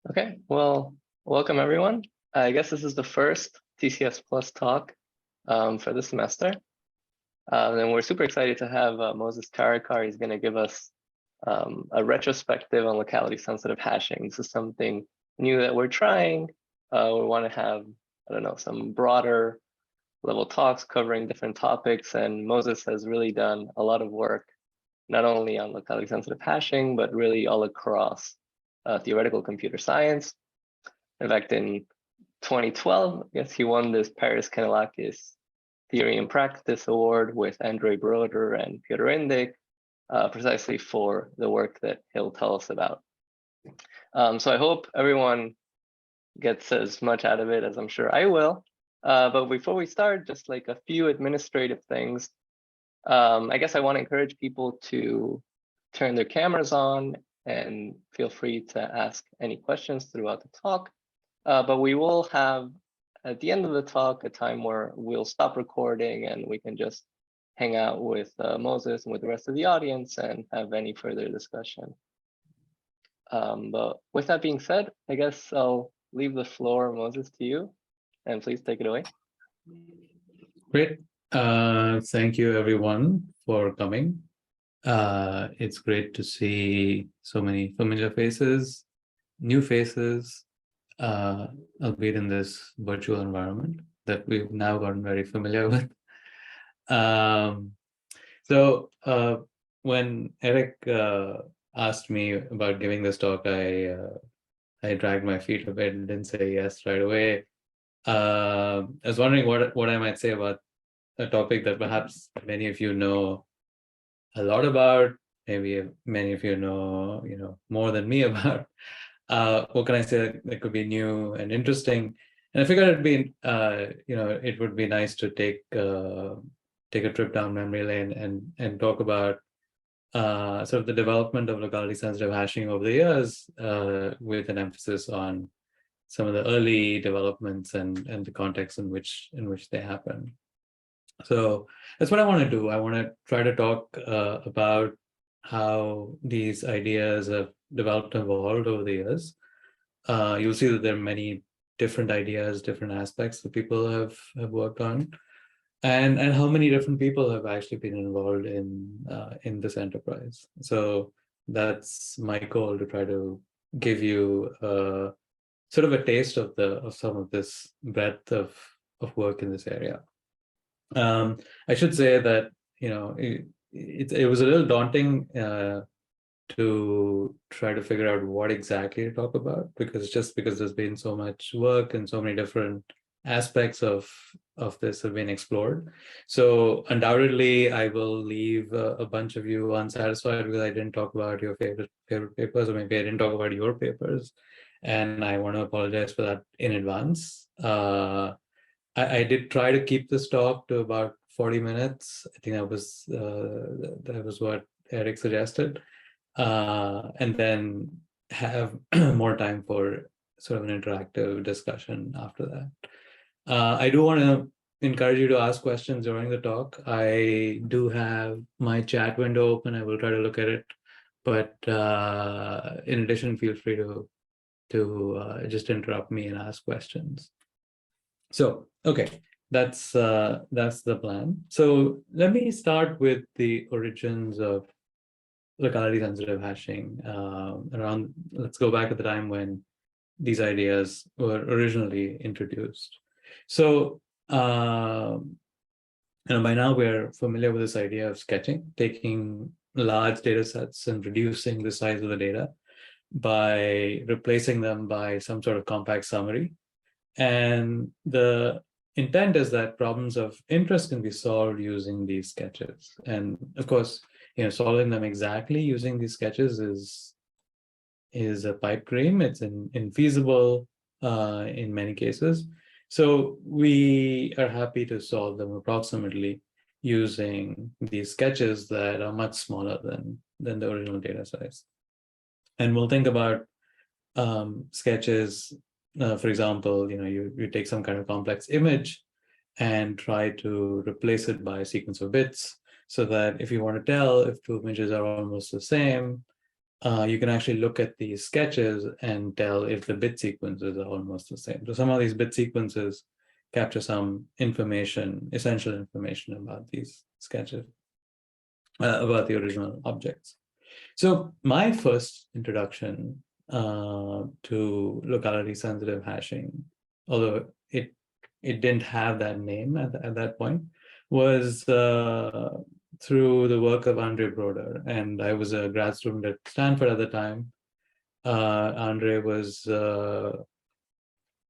Okay, well, welcome everyone. I guess this is the first TCS Plus talk for the semester. And we're super excited to have Moses Charikar. He's going to give us a retrospective on locality sensitive hashing. This is something new that we're trying. We want to have, I don't know, some broader level talks covering different topics. And Moses has really done a lot of work, not only on locality sensitive hashing, but really all across theoretical computer science. In fact, in 2012, I guess he won this Paris Kanellakis Theory and Practice Award with Andrei Broder and Grothendieck, precisely for the work that he'll tell us about. So I hope everyone gets as much out of it as I'm sure I will. But before we start, just like a few administrative things. I guess I want to encourage people to turn their cameras on and feel free to ask any questions throughout the talk. But we will have, at the end of the talk, a time where we'll stop recording and we can just hang out with Moses and with the rest of the audience and have any further discussion. But with that being said, I guess I'll leave the floor, Moses, to you, and please take it away. Great. Thank you, everyone, for coming. It's great to see so many familiar faces, new faces, albeit in this virtual environment that we've now gotten very familiar with. So when Eric asked me about giving this talk, I dragged my feet a bit and didn't say yes right away. I was wondering what I might say about a topic that perhaps many of you know a lot about, maybe many of you know, more than me about. What can I say that could be new and interesting? And I figured it'd be, it would be nice to take a trip down memory lane and talk about sort of the development of locality sensitive hashing over the years, with an emphasis on some of the early developments and the context in which they happen. So that's what I want to do. I want to try to talk about how these ideas have developed and evolved over the years. You'll see that there are many different ideas, different aspects that people have worked on, and how many different people have actually been involved in this enterprise. So that's my goal, to try to give you sort of a taste of some of this breadth of work in this area. I should say that it was a little daunting to try to figure out what exactly to talk about, because there's been so much work and so many different aspects of this have been explored. So undoubtedly, I will leave a bunch of you unsatisfied because I didn't talk about your favorite papers, or maybe I didn't talk about your papers, and I want to apologize for that in advance. I did try to keep this talk to about 40 minutes. I think that was what Eric suggested. And then have more time for sort of an interactive discussion after that. I do want to encourage you to ask questions during the talk. I do have my chat window open. I will try to look at it. But in addition, feel free to just interrupt me and ask questions. So, okay, that's the plan. So let me start with the origins of locality sensitive hashing. Let's go back at the time when these ideas were originally introduced. So, by now we're familiar with this idea of sketching, taking large data sets and reducing the size of the data by replacing them by some sort of compact summary. And the intent is that problems of interest can be solved using these sketches. And of course, solving them exactly using these sketches is a pipe dream. It's infeasible in many cases. So we are happy to solve them approximately using these sketches that are much smaller than the original data size. And we'll think about sketches. For example, you take some kind of complex image and try to replace it by a sequence of bits, so that if you want to tell if two images are almost the same, you can actually look at these sketches and tell if the bit sequences are almost the same. So some of these bit sequences capture some information, essential information about these sketches, about the original objects. So my first introduction to locality-sensitive hashing, although it didn't have that name at that point, was through the work of Andre Broder. And I was a grad student at Stanford at the time. Andre was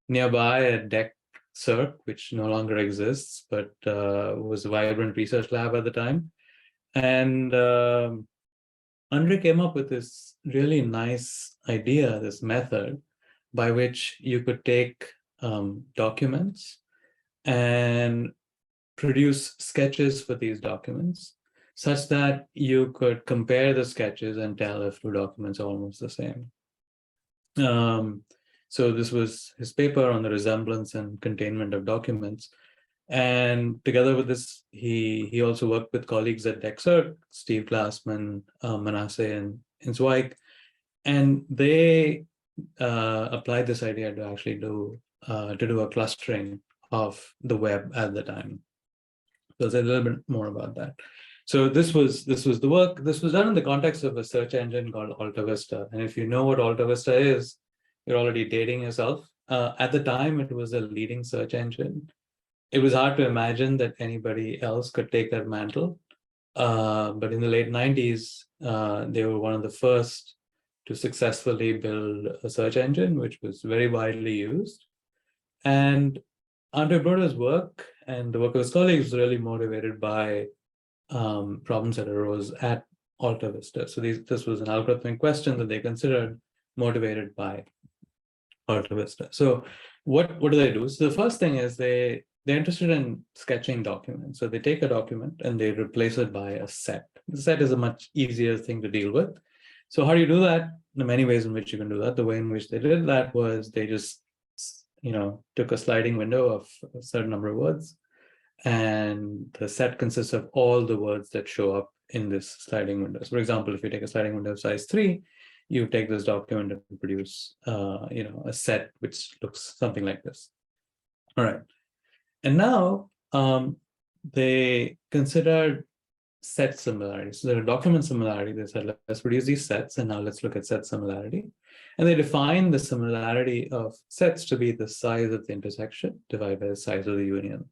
nearby at DEC Circ, which no longer exists, but was a vibrant research lab at the time. And Andre came up with this really nice idea, this method, by which you could take documents and produce sketches for these documents such that you could compare the sketches and tell if two documents are almost the same. So this was his paper on the resemblance and containment of documents. And together with this, he also worked with colleagues at DEC, Steve Glassman, Manasseh, and Zweig, and they applied this idea to actually do a clustering of the web at the time. So there's a little bit more about that. So this was the work. This was done in the context of a search engine called AltaVista. And if you know what AltaVista is, you're already dating yourself. At the time, it was a leading search engine. It was hard to imagine that anybody else could take that mantle. But in the late 90s, they were one of the first to successfully build a search engine, which was very widely used. And Andre Broder's work and the work of his colleagues was really motivated by problems that arose at AltaVista. So this was an algorithmic question that they considered motivated by AltaVista. So what do they do? So the first thing is they're interested in sketching documents. So they take a document and they replace it by a set. The set is a much easier thing to deal with. So how do you do that? There are many ways in which you can do that. The way in which they did that was they just, took a sliding window of a certain number of words, and the set consists of all the words that show up in this sliding window. So for example, if you take a sliding window of size 3, you take this document and produce, a set which looks something like this. All right. And now they considered set similarity. So there are document similarity. They said, let's produce these sets, and now let's look at set similarity. And they define the similarity of sets to be the size of the intersection divided by the size of the union.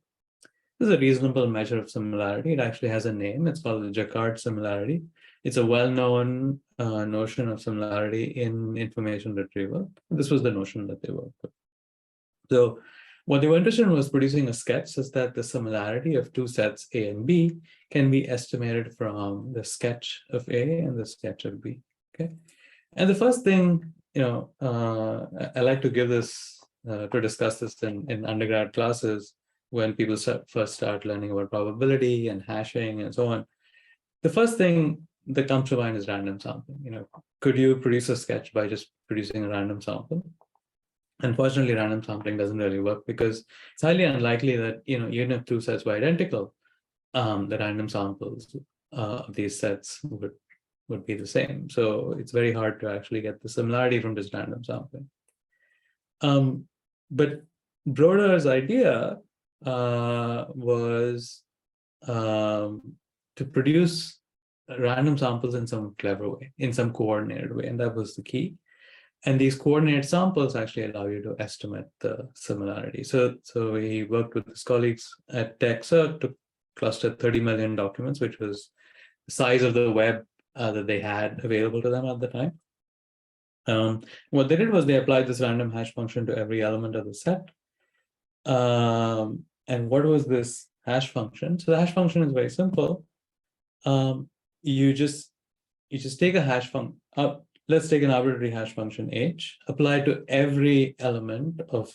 This is a reasonable measure of similarity. It actually has a name. It's called the Jacquard similarity. It's a well-known notion of similarity in information retrieval. This was the notion that they worked with. So what they were interested in was producing a sketch such that the similarity of two sets A and B can be estimated from the sketch of A and the sketch of B. Okay, and the first thing, I like to give this to discuss this in undergrad classes when people first start learning about probability and hashing and so on. The first thing that comes to mind is random sampling. Could you produce a sketch by just producing a random sample? Unfortunately, random sampling doesn't really work because it's highly unlikely that, even if two sets were identical, the random samples of these sets would be the same. So it's very hard to actually get the similarity from just random sampling. But Broder's idea was to produce random samples in some clever way, in some coordinated way, and that was the key. And these coordinated samples actually allow you to estimate the similarity. So he worked with his colleagues at DEC to cluster 30 million documents, which was the size of the web that they had available to them at the time. What they did was they applied this random hash function to every element of the set. And what was this hash function? So the hash function is very simple. You just take a hash function. Let's take an arbitrary hash function h, apply it to every element of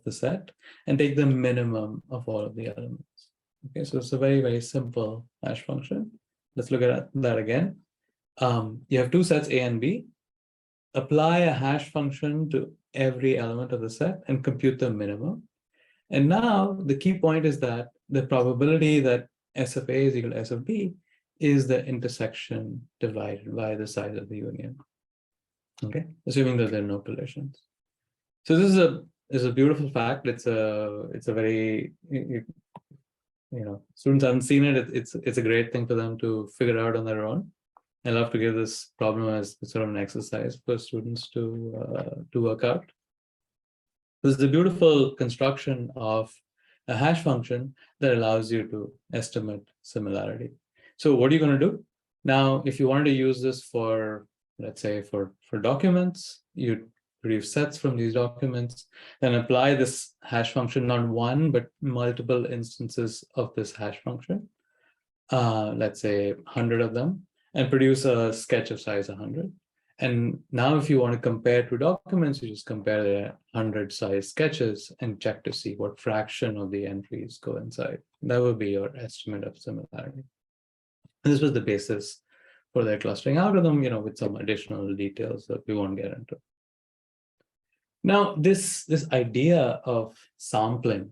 the set, and take the minimum of all of the elements. Okay, so it's a very, very simple hash function. Let's look at that again. You have two sets A and B. Apply a hash function to every element of the set and compute the minimum. And now the key point is that the probability that S of A is equal to S of B is the intersection divided by the size of the union. Okay, assuming that there are no collisions. So this is a beautiful fact. It's a very students haven't seen it. It's a great thing for them to figure out on their own. I love to give this problem as sort of an exercise for students to work out. This is a beautiful construction of a hash function that allows you to estimate similarity. So what are you going to do? Now, if you wanted to use this for, let's say, for documents, you produce sets from these documents, then apply this hash function, not one, but multiple instances of this hash function, let's say 100 of them, and produce a sketch of size 100. And now if you want to compare two documents, you just compare the 100 size sketches and check to see what fraction of the entries go inside. That would be your estimate of similarity. This was the basis for their clustering algorithm, with some additional details that we won't get into. Now, this idea of sampling,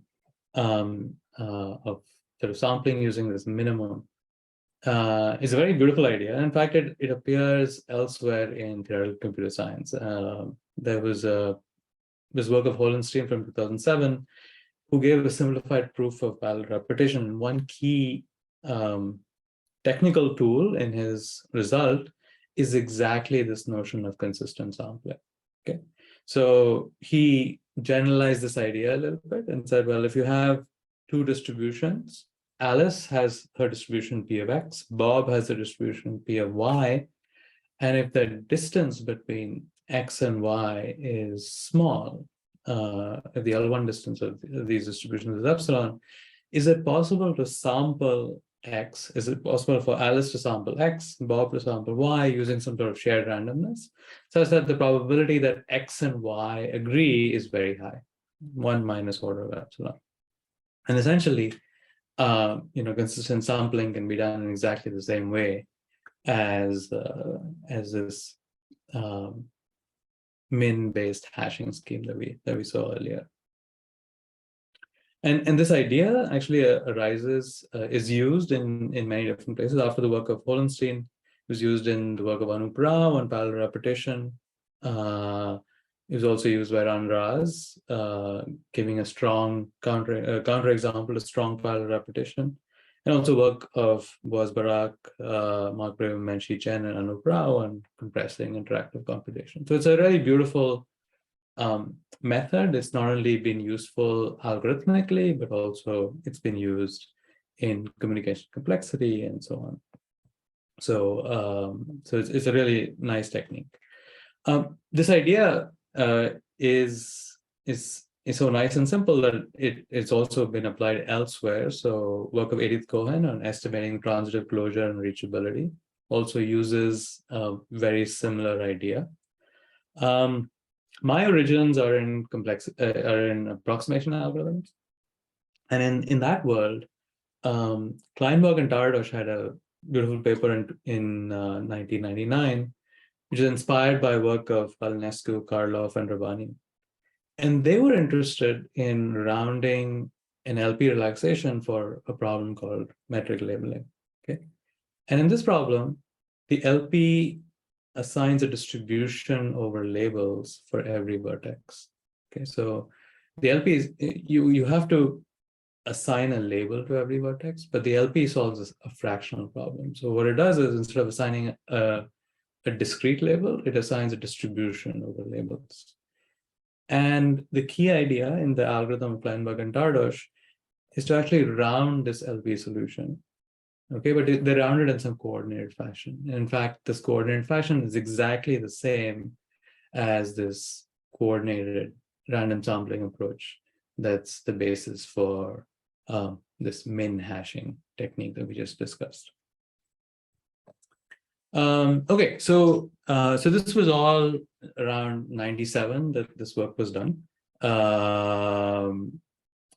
of sort of sampling using this minimum, is a very beautiful idea. And in fact, it appears elsewhere in theoretical computer science. There was this work of Holenstein from 2007, who gave a simplified proof of parallel repetition. One key technical tool in his result is exactly this notion of consistent sampling. Okay, so he generalized this idea a little bit and said, well, if you have two distributions, Alice has her distribution P of X, Bob has a distribution P of Y, and if the distance between X and Y is small, if the L1 distance of these distributions is epsilon, is it possible to sample X? Is it possible for Alice to sample X, Bob to sample Y using some sort of shared randomness, such that the probability that X and Y agree is very high, 1 minus order of epsilon? And essentially, consistent sampling can be done in exactly the same way as this min-based hashing scheme that we saw earlier. And this idea actually is used in many different places. After the work of Holenstein, it was used in the work of Anup Rao on parallel repetition. It was also used by Ran Raz, giving a strong counterexample to strong parallel repetition. And also work of Boaz Barak, Mark Brave, Menshi Chen, and Anup Rao on compressing interactive computation. So it's a really beautiful method. It's not only been useful algorithmically, but also it's been used in communication complexity and so on. So, it's a really nice technique. This idea is so nice and simple that it's also been applied elsewhere. So work of Edith Cohen on estimating transitive closure and reachability also uses a very similar idea. My origins are in approximation algorithms, and in that world, Kleinberg and Tardosh had a beautiful paper in 1999, which is inspired by work of Palinescu, Karloff, and Rabani. And they were interested in rounding an LP relaxation for a problem called metric labeling. Okay, and in this problem, the LP assigns a distribution over labels for every vertex. Okay, so the LP is you have to assign a label to every vertex, but the LP solves a fractional problem. So what it does is, instead of assigning a discrete label, it assigns a distribution over labels. And the key idea in the algorithm of Kleinberg and Tardosh is to actually round this LP solution. Okay, but they're rounded in some coordinated fashion. And in fact, this coordinated fashion is exactly the same as this coordinated random sampling approach that's the basis for this min hashing technique that we just discussed. Okay, so this was all around 97 that this work was done.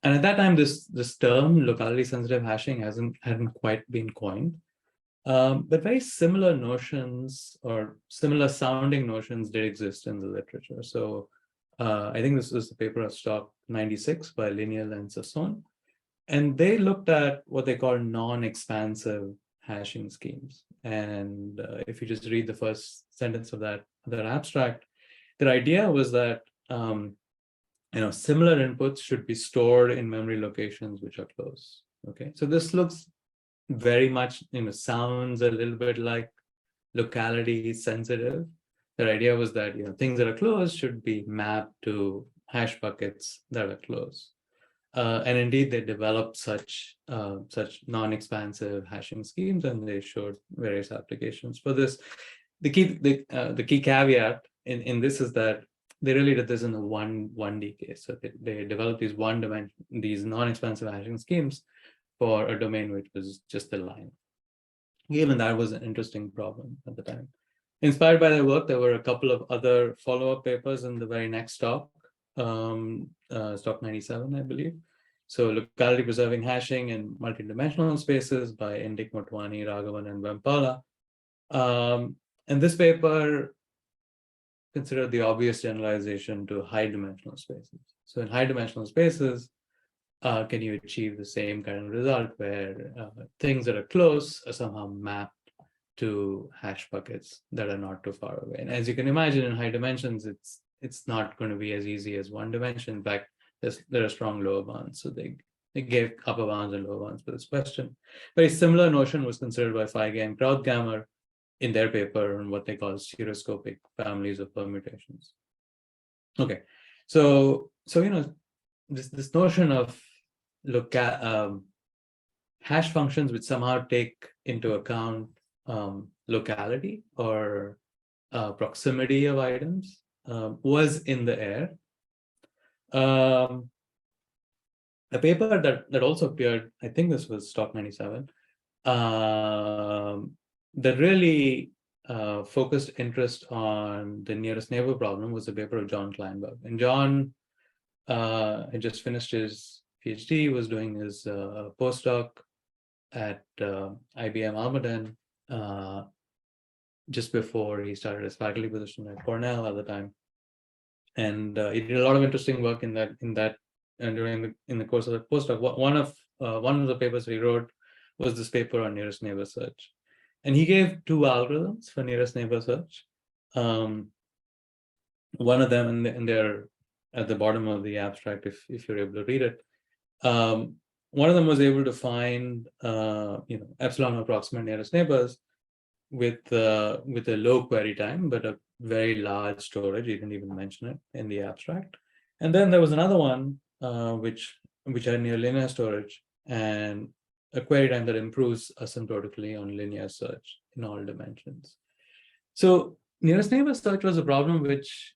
And at that time, this term locality sensitive hashing hadn't quite been coined. But very similar notions or similar sounding notions did exist in the literature. So I think this was the paper of Stock 96 by Lineal and Sasson. And they looked at what they call non-expansive hashing schemes. And if you just read the first sentence of that abstract, their idea was that similar inputs should be stored in memory locations which are close. Okay, so this looks very much, sounds a little bit like locality sensitive. Their idea was that things that are close should be mapped to hash buckets that are close. And indeed, they developed such non-expansive hashing schemes, and they showed various applications for this. The key caveat in this is that they really did this in a 1D case. So they developed these non-expansive hashing schemes for a domain which was just the line. Even that was an interesting problem at the time. Inspired by their work, there were a couple of other follow-up papers in the very next talk. Stock 97, I believe. So locality preserving hashing in multidimensional spaces by Indick, Motwani, Raghavan, and Vempala. And this paper considered the obvious generalization to high dimensional spaces. So in high dimensional spaces, can you achieve the same kind of result where things that are close are somehow mapped to hash buckets that are not too far away? And as you can imagine, in high dimensions, it's not going to be as easy as one dimension. In fact, there are strong lower bounds. So they gave upper bounds and lower bounds for this question. Very similar notion was considered by Feige and Krautgammer in their paper on what they call stereoscopic families of permutations. Okay, so this notion of hash functions which somehow take into account locality or proximity of items was in the air. A paper that also appeared, I think this was Stock 97, that really focused interest on the nearest neighbor problem was a paper of John Kleinberg. And John had just finished his PhD, was doing his postdoc at IBM Almaden just before he started his faculty position at Cornell at the time. And he did a lot of interesting work in the course of the postdoc. One of the papers he wrote was this paper on nearest neighbor search, and he gave two algorithms for nearest neighbor search. One of them, and they're at the bottom of the abstract if you're able to read it. One of them was able to find epsilon approximate nearest neighbors with a low query time, but a very large storage. You didn't even mention it in the abstract. And then there was another one which had near linear storage and a query time that improves asymptotically on linear search in all dimensions. So nearest neighbor search was a problem which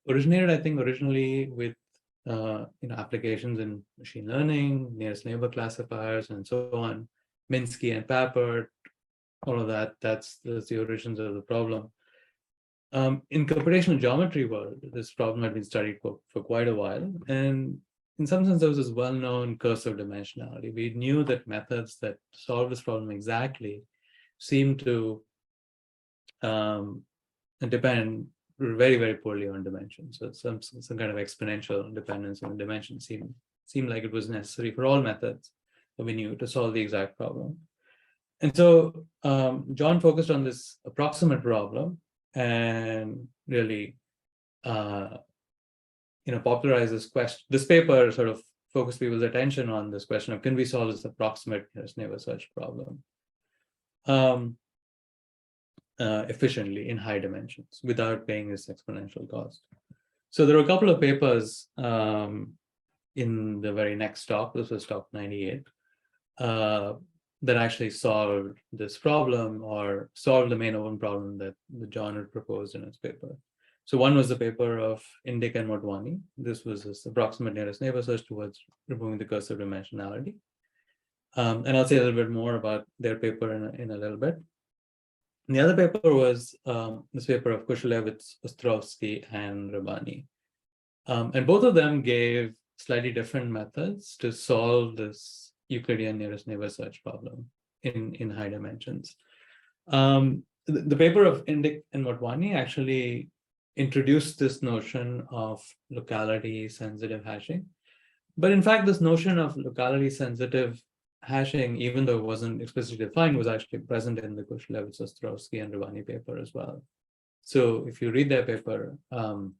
originated, I think, originally with applications in machine learning, nearest neighbor classifiers, and so on. Minsky and Papert, all of that. That's the origins of the problem. In computational geometry world, this problem had been studied for quite a while, and in some sense, there was this well-known curse of dimensionality. We knew that methods that solve this problem exactly seem to depend very, very poorly on dimension. So some kind of exponential dependence on dimension seemed like it was necessary for all methods that we knew to solve the exact problem. And so John focused on this approximate problem and really popularized this question. This paper sort of focused people's attention on this question of, can we solve this approximate nearest neighbor search problem efficiently in high dimensions without paying this exponential cost? So there were a couple of papers in the very next talk. This was talk 98. That actually solved this problem or solved the main open problem that John had proposed in his paper. So one was the paper of Indick and Motwani. This was this approximate nearest neighbor search towards removing the curse of dimensionality. And I'll say a little bit more about their paper in a little bit. And the other paper was this paper of Kushelevitz, Ostrovsky, and Rabani. And both of them gave slightly different methods to solve this Euclidean nearest neighbor search problem in high dimensions. The paper of Indick and Motwani actually introduced this notion of locality sensitive hashing. But in fact, this notion of locality sensitive hashing, even though it wasn't explicitly defined, was actually present in the Kushlevitz, Ostrowski, and Ravani paper as well. So if you read their paper, one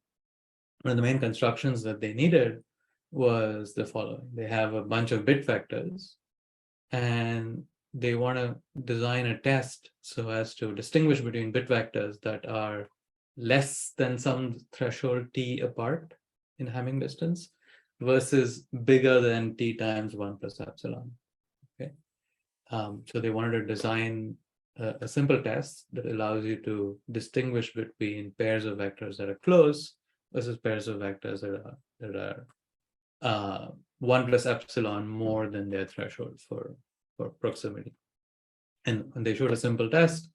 of the main constructions that they needed was the following. They have a bunch of bit vectors, and they want to design a test so as to distinguish between bit vectors that are less than some threshold t apart in Hamming distance versus bigger than t times 1 plus epsilon. Okay, so they wanted to design a simple test that allows you to distinguish between pairs of vectors that are close versus pairs of vectors that are 1 plus epsilon more than their threshold for proximity. And they showed a simple test,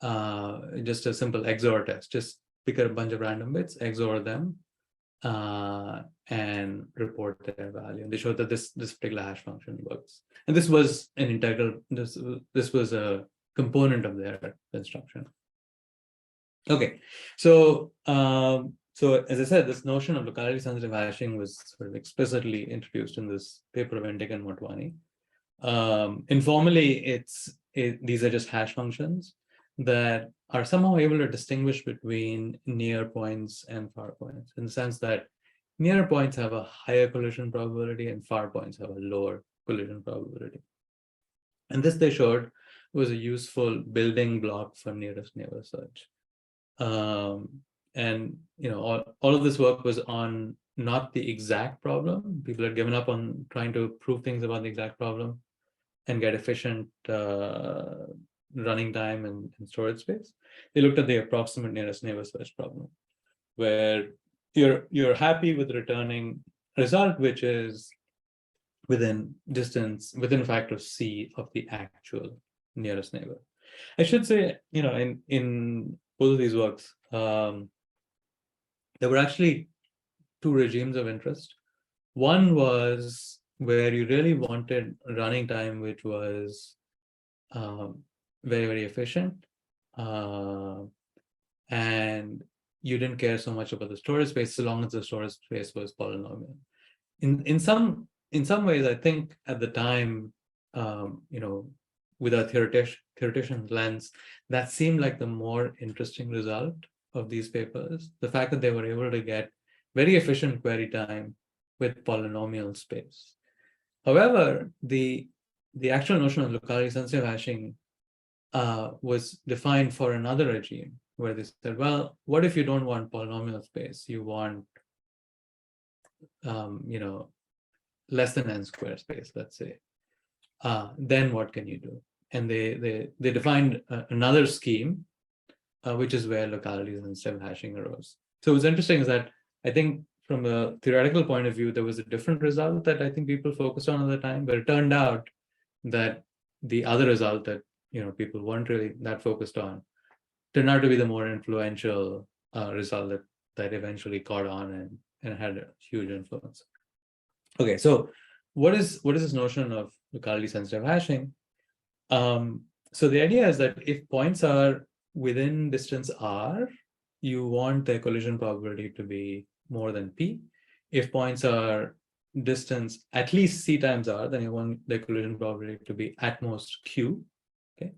just a simple XOR test. Just pick a bunch of random bits, XOR them, and report their value. And they showed that this particular hash function works. And this was an integral. This was a component of their construction. Okay, so as I said, this notion of locality sensitive hashing was sort of explicitly introduced in this paper of Grothendieck and Motwani. Informally, these are just hash functions that are somehow able to distinguish between near points and far points, in the sense that near points have a higher collision probability and far points have a lower collision probability. And this, they showed, was a useful building block for nearest neighbor search. And all of this work was on not the exact problem. People had given up on trying to prove things about the exact problem and get efficient running time and storage space. They looked at the approximate nearest neighbor search problem, where you're happy with returning a result which is within a factor of C of the actual nearest neighbor. I should say, in both of these works, there were actually two regimes of interest. One was where you really wanted running time, which was very, very efficient. And you didn't care so much about the storage space, so long as the storage space was polynomial. In some ways, I think at the time, with a theoretician's lens, that seemed like the more interesting result of these papers. The fact that they were able to get very efficient query time with polynomial space. However, the actual notion of locality sensitive hashing was defined for another regime, where they said, well, what if you don't want polynomial space? You want, less than n square space, let's say. Then what can you do? And they defined another scheme, which is where locality sensitive hashing arose. So what's interesting is that I think from a theoretical point of view, there was a different result that I think people focused on at the time, but it turned out that the other result that people weren't really that focused on turned out to be the more influential result that eventually caught on and had a huge influence. Okay, so what is this notion of locality sensitive hashing? So the idea is that if points are within distance r, you want their collision probability to be more than p. If points are distance at least c times r, then you want the collision probability to be at most q. Okay,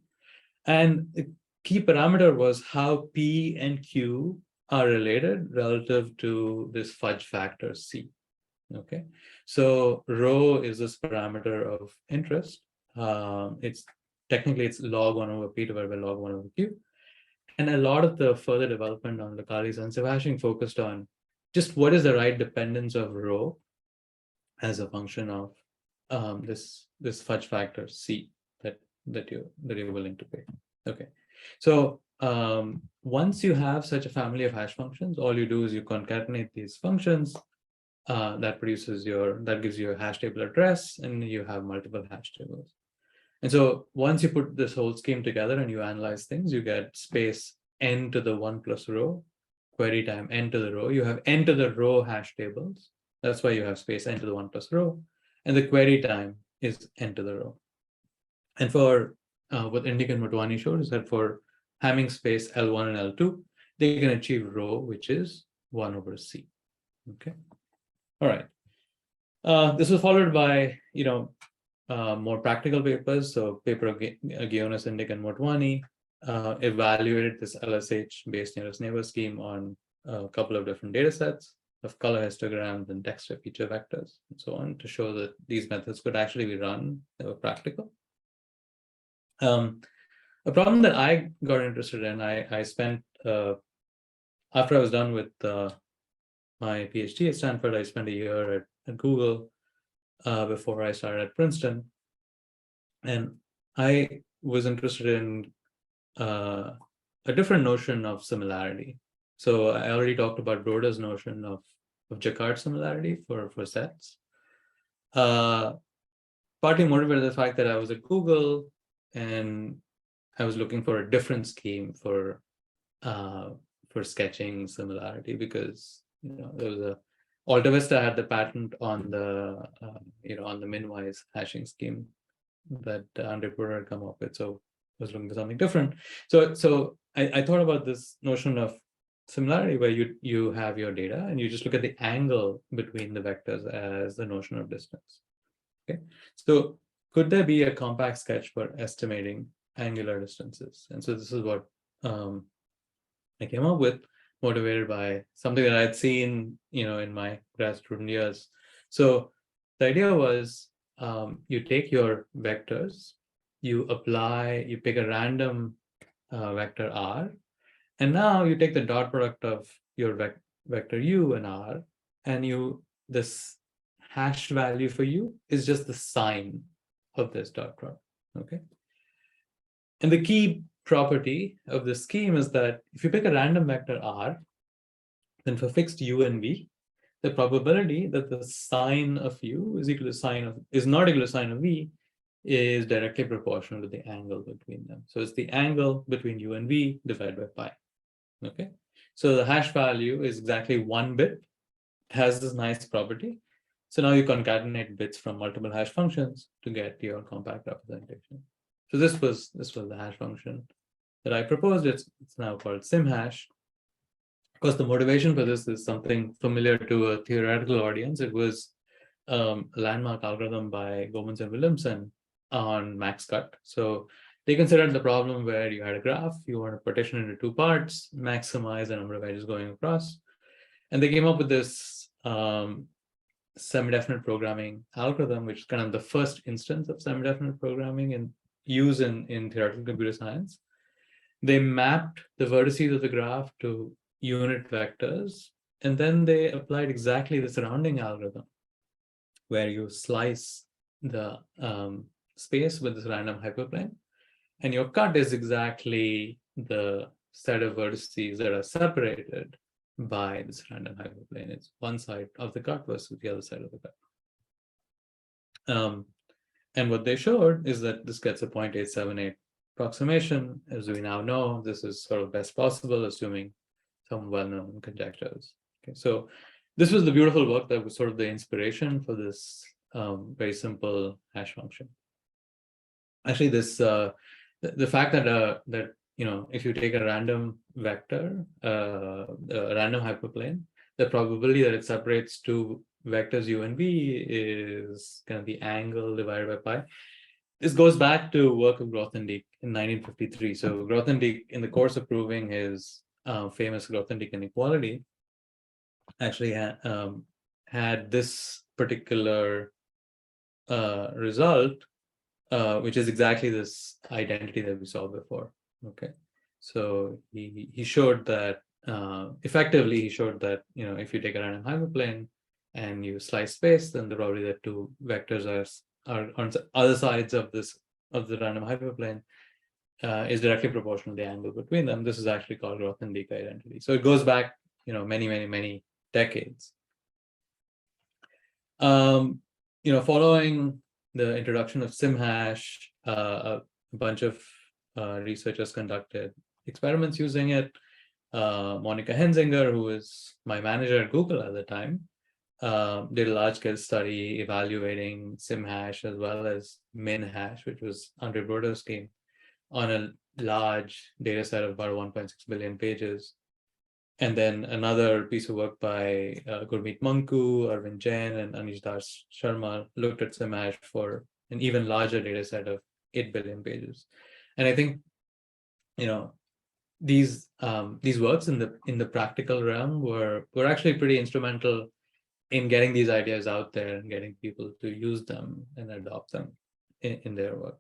and the key parameter was how p and q are related relative to this fudge factor c. Okay, so rho is this parameter of interest. It's log 1 over p divided by log 1 over q. And a lot of the further development on locality sensitive hashing focused on just what is the right dependence of rho as a function of this fudge factor c that you're willing to pay. Okay, so once you have such a family of hash functions, all you do is you concatenate these functions. That gives you a hash table address, and you have multiple hash tables. And so once you put this whole scheme together and you analyze things, you get space n to the 1 plus row, query time n to the row. You have n to the row hash tables. That's why you have space n to the 1 plus row. And the query time is n to the row. And for what Grothendieck and Motwani showed is that for Hamming space L1 and L2, they can achieve rho, which is 1 over C. Okay. All right. This was followed by, more practical papers. So paper of Gionis, Indic, and Motwani evaluated this LSH-based nearest neighbor scheme on a couple of different data sets of color histograms and texture feature vectors and so on to show that these methods could actually be run. They were practical. A problem that I got interested in, I spent, after I was done with my PhD at Stanford, I spent a year at Google before I started at Princeton. And I was interested in a different notion of similarity. So I already talked about Broda's notion of Jacquard similarity for sets. Partly motivated by the fact that I was at Google and I was looking for a different scheme for sketching similarity, because there was a Alta Vista had the patent on the on the minwise hashing scheme that Andre Broda had come up with. So I was looking for something different. So I thought about this notion of similarity where you have your data and you just look at the angle between the vectors as the notion of distance. Okay, so could there be a compact sketch for estimating angular distances? And so this is what I came up with, motivated by something that I'd seen, in my grad student years. So the idea was, you take your vectors, you pick a random vector R, and now you take the dot product of your vector U and R, and this hash value for U is just the sign of this dot product, okay? And the key property of this scheme is that if you pick a random vector R, then for fixed U and V, the probability that the sign of U is not equal to sign of V is directly proportional to the angle between them. So it's the angle between U and V divided by pi. Okay, so the hash value is exactly 1 bit. It has this nice property. So now you concatenate bits from multiple hash functions to get your compact representation. So this was the hash function that I proposed. It's now called SimHash. Of course, the motivation for this is something familiar to a theoretical audience. It was a landmark algorithm by Gomans and Williamson on max cut. So they considered the problem where you had a graph, you want to partition into 2 parts, maximize the number of edges going across. And they came up with this semidefinite programming algorithm, which is kind of the first instance of semidefinite programming in theoretical computer science. They mapped the vertices of the graph to unit vectors, and then they applied exactly the surrounding algorithm, where you slice the space with this random hyperplane, and your cut is exactly the set of vertices that are separated by this random hyperplane. It's one side of the cut versus the other side of the cut. And what they showed is that this gets a 0.878 approximation. As we now know, this is sort of best possible, assuming some well-known conjectures. Okay, so this was the beautiful work that was sort of the inspiration for this very simple hash function. Actually, this the fact that if you take a random vector, a random hyperplane, the probability that it separates 2 vectors U and V is kind of the angle divided by pi. This goes back to work of Grothendieck in 1953. So Grothendieck, in the course of proving his famous Grothendieck inequality, actually had this particular result, which is exactly this identity that we saw before. Okay, so he showed that effectively he showed that if you take a random hyperplane and you slice space, then the probability that 2 vectors are on other sides of the random hyperplane is directly proportional to the angle between them. This is actually called Grothendieck identity. So it goes back many decades. Following the introduction of SimHash, a bunch of researchers conducted experiments using it. Monica Hensinger, who was my manager at Google at the time, did a large-scale study evaluating SimHash as well as MinHash, which was Andre Broda's scheme, on a large data set of about 1.6 billion pages. And then another piece of work by Gurmeet Manku, Arvind Jain, and Anish Das Sharma looked at SimHash for an even larger data set of 8 billion pages. And I think, these works in the practical realm were actually pretty instrumental in getting these ideas out there and getting people to use them and adopt them in their work.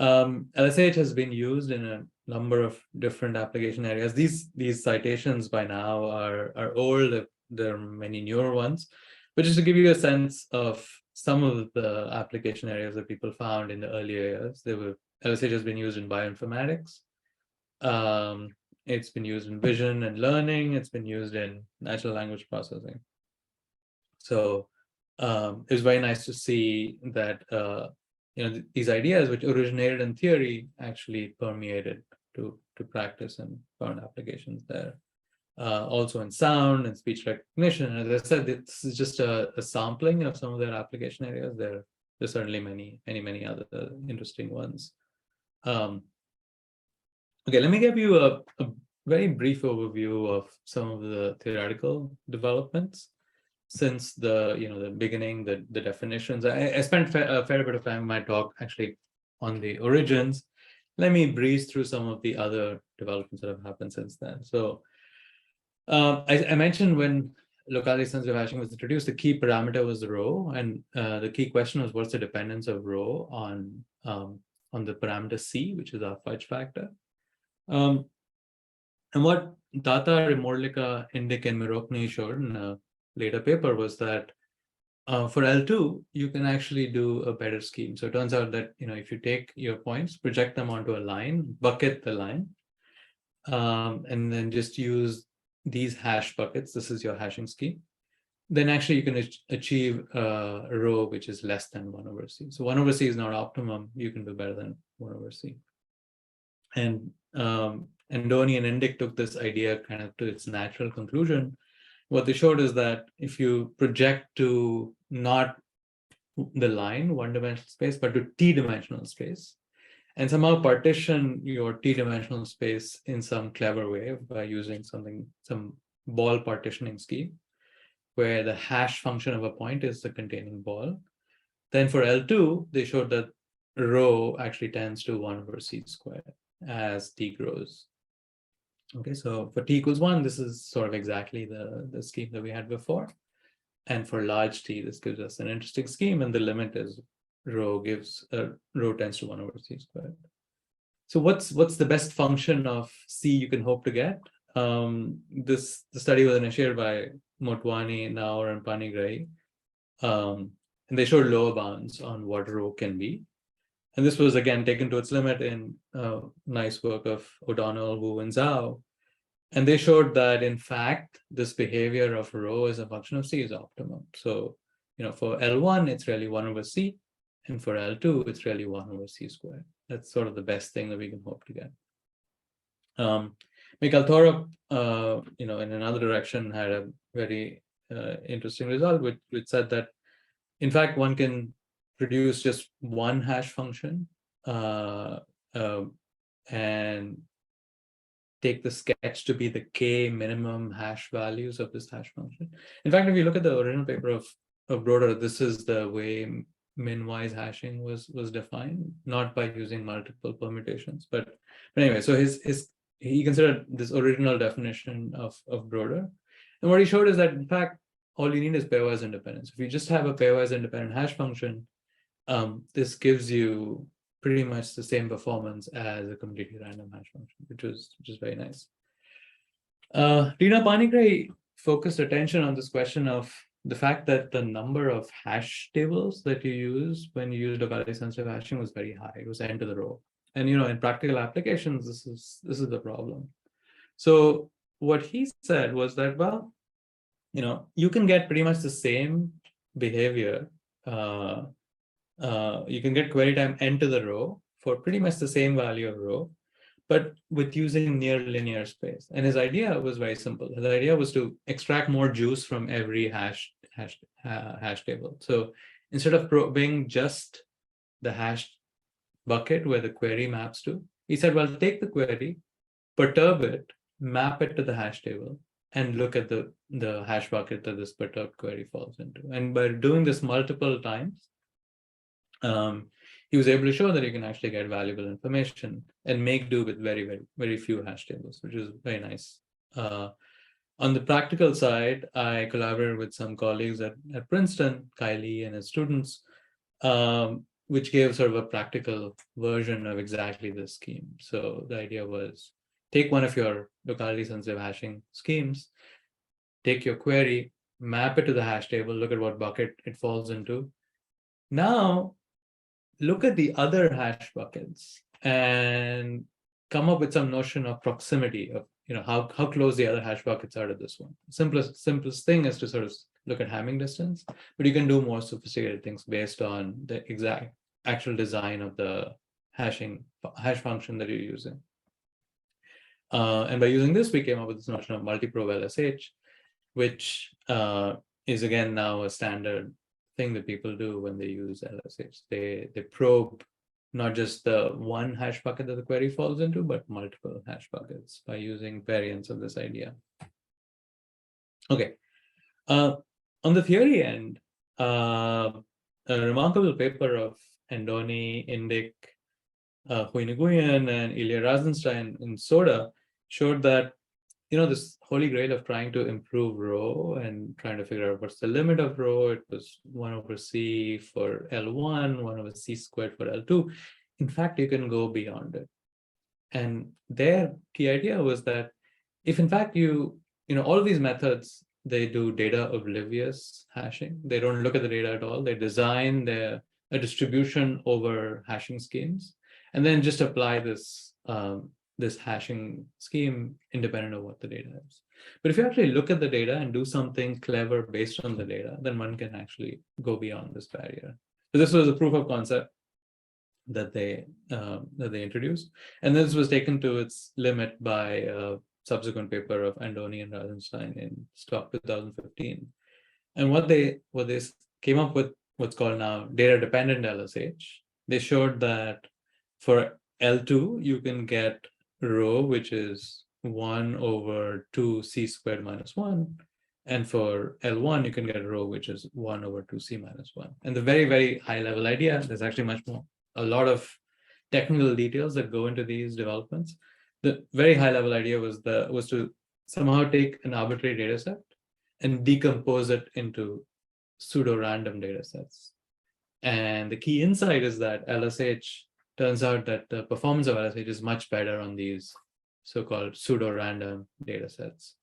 LSH has been used in a number of different application areas. These citations by now are old. There are many newer ones, but just to give you a sense of some of the application areas that people found in the earlier years, LSH has been used in bioinformatics. It's been used in vision and learning. It's been used in natural language processing. So it was very nice to see that these ideas, which originated in theory, actually permeated to practice and found applications there. Also in sound and speech recognition. As I said, this is just a sampling of some of their application areas. There's certainly many other interesting ones. Okay, let me give you a very brief overview of some of the theoretical developments since the beginning, the definitions. I spent a fair bit of time in my talk actually on the origins. Let me breeze through some of the other developments that have happened since then. So I mentioned when locality sensitive hashing was introduced, the key parameter was rho, and the key question was what's the dependence of rho on the parameter c, which is our fudge factor. And what Tata, Rimorlika, Indick, and Mirokni showed in a later paper was that for L2, you can actually do a better scheme. So it turns out that if you take your points, project them onto a line, bucket the line, and then just use these hash buckets. This is your hashing scheme. Then actually you can achieve a rho which is less than 1 over c. So 1 over c is not optimum. You can do better than 1 over c. And Andoni and Indick took this idea kind of to its natural conclusion. What they showed is that if you project to not the line, one-dimensional space, but to t-dimensional space, and somehow partition your t-dimensional space in some clever way by using some ball partitioning scheme, where the hash function of a point is the containing ball. Then for L2, they showed that rho actually tends to 1 over c squared as t grows. Okay, so for t equals 1, this is sort of exactly the scheme that we had before. And for large t, this gives us an interesting scheme, and the limit is rho tends to 1 over c squared. So what's the best function of c you can hope to get? The study was initiated by Motwani, Naur, and Panigrahi. And they showed lower bounds on what rho can be. And this was, again, taken to its limit in nice work of O'Donnell, Wu, and Zhao. And they showed that, in fact, this behavior of rho as a function of c is optimum. So, for L1, it's really 1 over c. And for L2, it's really 1 over c squared. That's sort of the best thing that we can hope to get. Mikhail Thorup, in another direction, had a very interesting result, which said that, in fact, one can produce just one hash function and take the sketch to be the k minimum hash values of this hash function. In fact, if you look at the original paper of Broder, this is the way min-wise hashing was defined, not by using multiple permutations. But anyway, so he considered this original definition of Broder. And what he showed is that, in fact, all you need is pairwise independence. If you just have a pairwise independent hash function, this gives you pretty much the same performance as a completely random hash function, which is very nice. Rina Panigrahi focused attention on this question of the fact that the number of hash tables that you use when you use locality sensitive hashing was very high. It was n to the row. And in practical applications, this is the problem. So what he said was that, well, you can get pretty much the same behavior. You can get query time n to the row for pretty much the same value of rho, but with using near linear space. And his idea was very simple. His idea was to extract more juice from every hash table. So instead of probing just the hash bucket where the query maps to, he said, well, take the query, perturb it, map it to the hash table, and look at the hash bucket that this perturbed query falls into. And by doing this multiple times, he was able to show that you can actually get valuable information and make do with very, very, very few hash tables, which is very nice. On the practical side, I collaborated with some colleagues at Princeton, Kylie and his students, which gave sort of a practical version of exactly this scheme. So the idea was take one of your locality sensitive hashing schemes, take your query, map it to the hash table, look at what bucket it falls into. Now, look at the other hash buckets and come up with some notion of proximity of how close the other hash buckets are to this one. Simplest thing is to sort of look at Hamming distance, but you can do more sophisticated things based on the exact actual design of the hash function that you're using. And by using this, we came up with this notion of multi-probe LSH, which is again now a standard thing that people do when they use LSH. They probe not just the one hash bucket that the query falls into, but multiple hash buckets by using variants of this idea. Okay. On the theory end, a remarkable paper of Andoni, Indick, Huyniguyen, and Ilya Razenstein in Soda showed that this holy grail of trying to improve rho and trying to figure out what's the limit of rho. It was 1 over c for L1, 1 over c squared for L2. In fact, you can go beyond it. And their key idea was that if in fact all of these methods, they do data oblivious hashing. They don't look at the data at all. They design a distribution over hashing schemes and then just apply this this hashing scheme independent of what the data is. But if you actually look at the data and do something clever based on the data, then one can actually go beyond this barrier. So this was a proof of concept that they introduced, and this was taken to its limit by a subsequent paper of Andoni and Razenstein in Stock 2015. And what they came up with what's called now data dependent LSH. They showed that for L2 you can get rho, which is 1 over 2 c squared minus 1. And for L1, you can get rho, which is 1 over 2c minus 1. And the very, very high level idea, there's actually a lot of technical details that go into these developments. The very high level idea was to somehow take an arbitrary data set and decompose it into pseudo-random data sets. And the key insight is that LSH turns out that the performance of LSH is much better on these so-called pseudo-random data sets.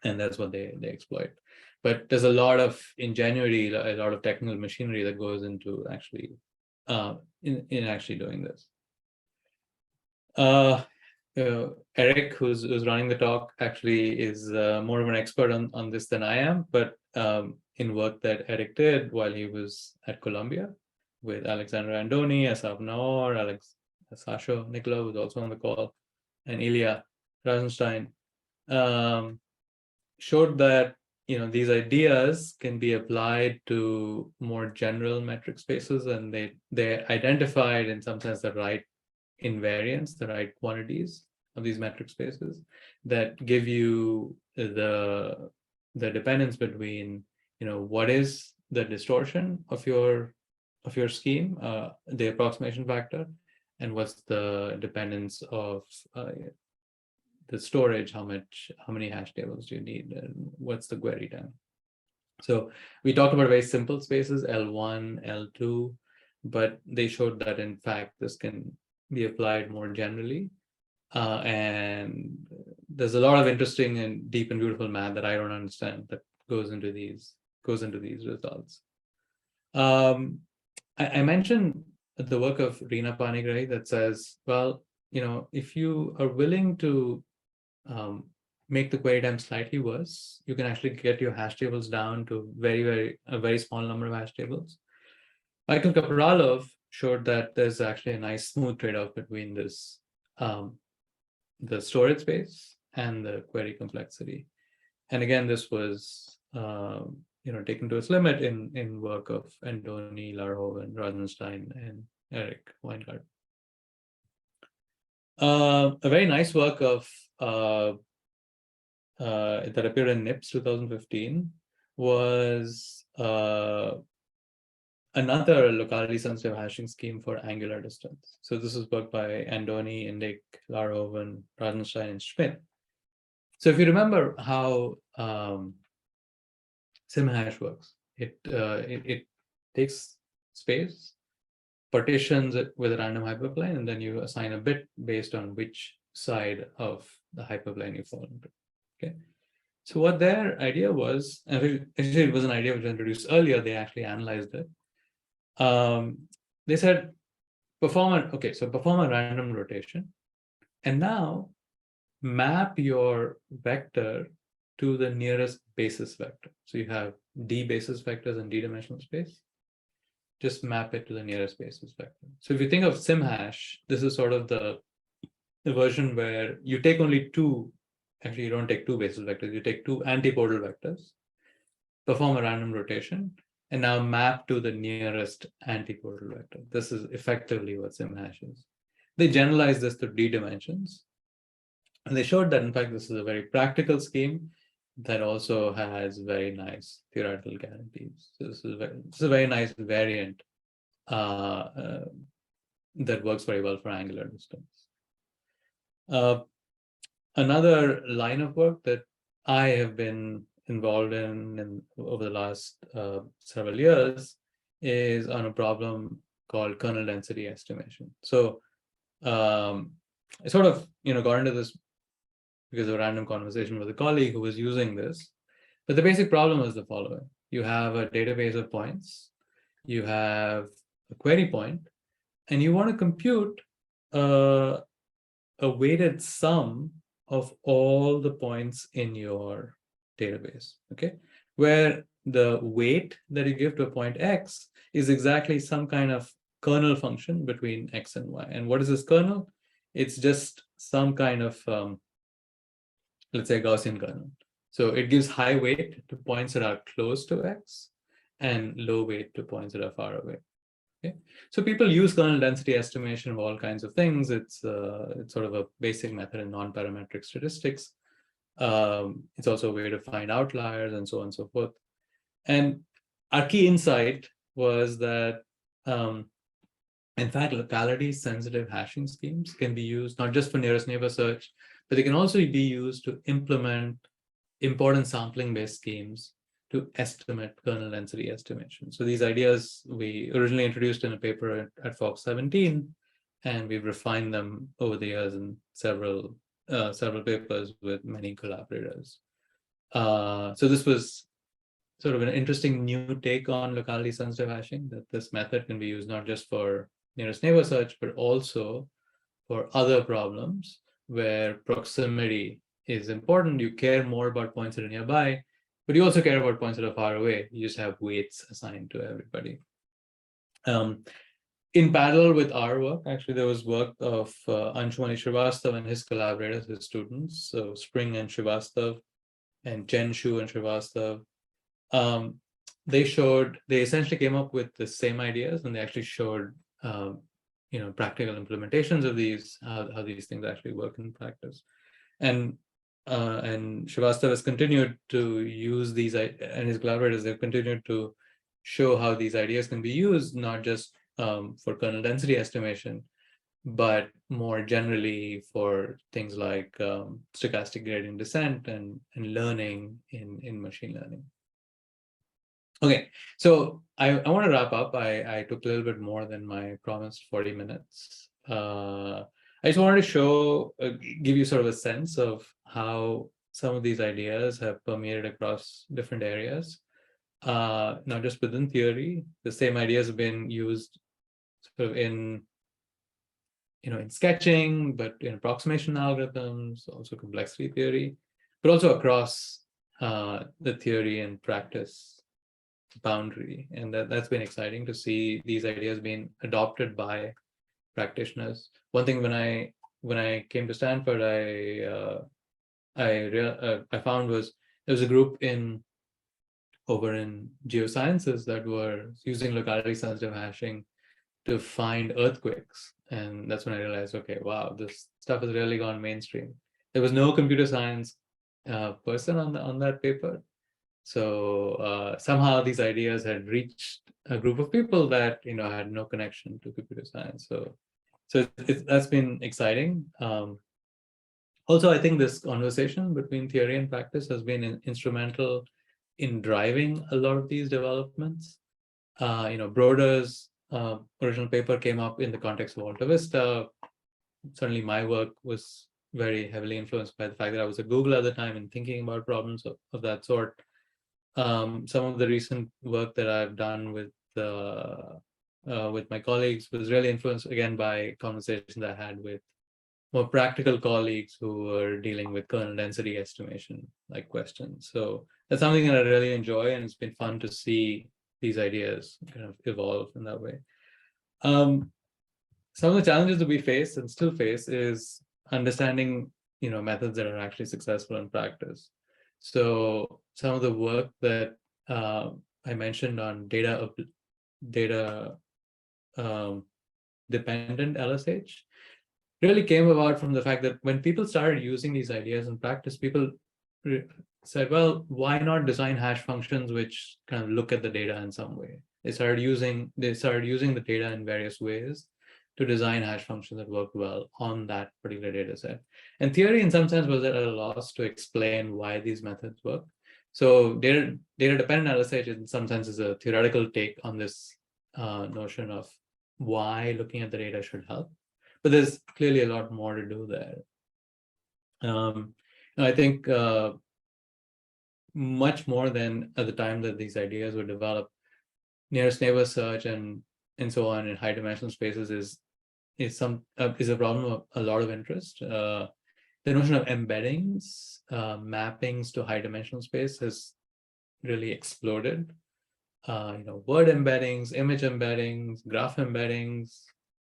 And that's what they exploit. But there's a lot of ingenuity, a lot of technical machinery that goes into actually in actually doing this. Eric, who's running the talk, actually is more of an expert on this than I am, but in work that Eric did while he was at Columbia with Alexander Andoni, Asaf Naor, Sasho Nicola, who's also on the call, and Ilya Razenstein, showed that these ideas can be applied to more general metric spaces, and they identified in some sense the right invariants, the right quantities of these metric spaces that give you the dependence between what is the distortion of your scheme, the approximation factor, and what's the dependence of the storage, how many hash tables do you need, and what's the query time. So we talked about very simple spaces, L1, L2, but they showed that in fact this can be applied more generally. And there's a lot of interesting and deep and beautiful math that I don't understand that goes into these results. I mentioned the work of Reena Panigrahi that says, well, if you are willing to make the query time slightly worse, you can actually get your hash tables down to a very small number of hash tables. Michael Kapralov showed that there's actually a nice smooth trade-off between this, the storage space and the query complexity. And again, this was taken to its limit in work of Andoni, Larhoven, Razenstein, and Eric Weingart. A very nice work of that appeared in NIPS 2015 was another locality sensitive hashing scheme for angular distance. So this is work by Andoni, Indik, Larhoven, Radenstein, and Schmidt. So if you remember how SimHash works, it takes space, partitions it with a random hyperplane, and then you assign a bit based on which side of the hyperplane you fall into. Okay. So what their idea was, and actually it was an idea which was introduced earlier, they actually analyzed it. They said, perform a random rotation, and now map your vector to the nearest basis vector. So you have D basis vectors in D-dimensional space. Just map it to the nearest basis vector. So if you think of SimHash, this is sort of the version where you take only two, actually you don't take two basis vectors, you take two antipodal vectors, perform a random rotation, and now map to the nearest antipodal vector. This is effectively what SimHash is. They generalized this to D dimensions. And they showed that, in fact, this is a very practical scheme that also has very nice theoretical guarantees. So this is a very nice variant that works very well for angular distance. Another line of work that I have been involved in over the last several years is on a problem called kernel density estimation. So I sort of got into this because of a random conversation with a colleague who was using this. But the basic problem is the following. You have a database of points, you have a query point, and you want to compute a weighted sum of all the points in your database, okay? Where the weight that you give to a point X is exactly some kind of kernel function between X and Y. And what is this kernel? It's just some kind of let's say Gaussian kernel. So it gives high weight to points that are close to X and low weight to points that are far away. Okay. So people use kernel density estimation of all kinds of things. It's sort of a basic method in non-parametric statistics. It's also a way to find outliers and so on and so forth. And our key insight was that in fact, locality sensitive hashing schemes can be used not just for nearest neighbor search, but they can also be used to implement important sampling-based schemes to estimate kernel density estimation. So these ideas we originally introduced in a paper at Fox 17, and we've refined them over the years in several papers with many collaborators. So this was sort of an interesting new take on locality sensitive hashing, that this method can be used not just for nearest neighbor search, but also for other problems where proximity is important. You care more about points that are nearby, but you also care about points that are far away. You just have weights assigned to everybody. In parallel with our work, actually, there was work of Anshumani Srivastav and his collaborators, his students, so Spring and Srivastav, and Chen Shu and Srivastav. They essentially came up with the same ideas, and they actually showed practical implementations of these, how these things actually work in practice. And Srivastav has continued to use these, and his collaborators have continued to show how these ideas can be used, not just for kernel density estimation, but more generally for things like stochastic gradient descent and learning in machine learning. Okay, so I want to wrap up. I took a little bit more than my promised 40 minutes. I just wanted to give you sort of a sense of how some of these ideas have permeated across different areas, not just within theory. The same ideas have been used sort of in sketching, but in approximation algorithms, also complexity theory, but also across the theory and practice boundary. And that's been exciting to see these ideas being adopted by practitioners. One thing when I came to Stanford, I found was there was a group over in geosciences that were using locality sensitive hashing to find earthquakes. And that's when I realized, okay, wow, this stuff has really gone mainstream. There was no computer science person on that paper, So somehow these ideas had reached a group of people that had no connection to computer science. So that's been exciting. Also, I think this conversation between theory and practice has been instrumental in driving a lot of these developments. Broder's original paper came up in the context of Alta Vista. Certainly my work was very heavily influenced by the fact that I was at Google at the time and thinking about problems of that sort. Some of the recent work that I've done with my colleagues was really influenced again by conversations I had with more practical colleagues who were dealing with kernel density estimation like questions. So that's something that I really enjoy, and it's been fun to see these ideas kind of evolve in that way. Some of the challenges that we face and still face is understanding methods that are actually successful in practice. So some of the work that I mentioned on data dependent LSH really came about from the fact that when people started using these ideas in practice, people said, well, why not design hash functions which kind of look at the data in some way? They started using the data in various ways to design hash functions that work well on that particular data set. And theory, in some sense, was at a loss to explain why these methods work. So data-dependent LSH, in some sense, is a theoretical take on this notion of why looking at the data should help. But there's clearly a lot more to do there. I think much more than at the time that these ideas were developed, nearest neighbor search and so on in high dimensional spaces is a problem of a lot of interest. The notion of embeddings, mappings to high dimensional space has really exploded. Word embeddings, image embeddings, graph embeddings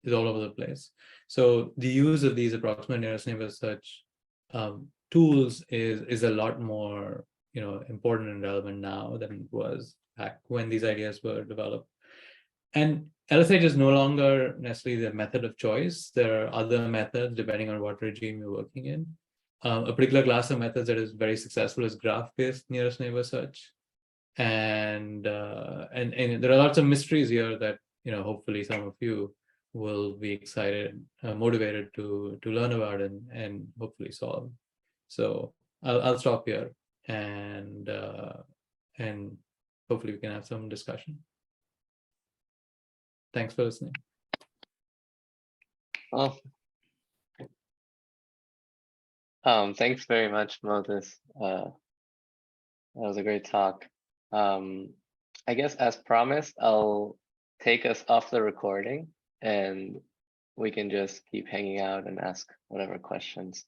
is all over the place. So the use of these approximate nearest neighbor search tools is a lot more important and relevant now than it was back when these ideas were developed. And LSH is no longer necessarily the method of choice. There are other methods depending on what regime you're working in. A particular class of methods that is very successful is graph-based nearest neighbor search. And there are lots of mysteries here that hopefully some of you will be excited, motivated to learn about and hopefully solve. So I'll stop here and hopefully we can have some discussion. Thanks for listening. Well, thanks very much, Moses. That was a great talk. I guess as promised, I'll take us off the recording and we can just keep hanging out and ask whatever questions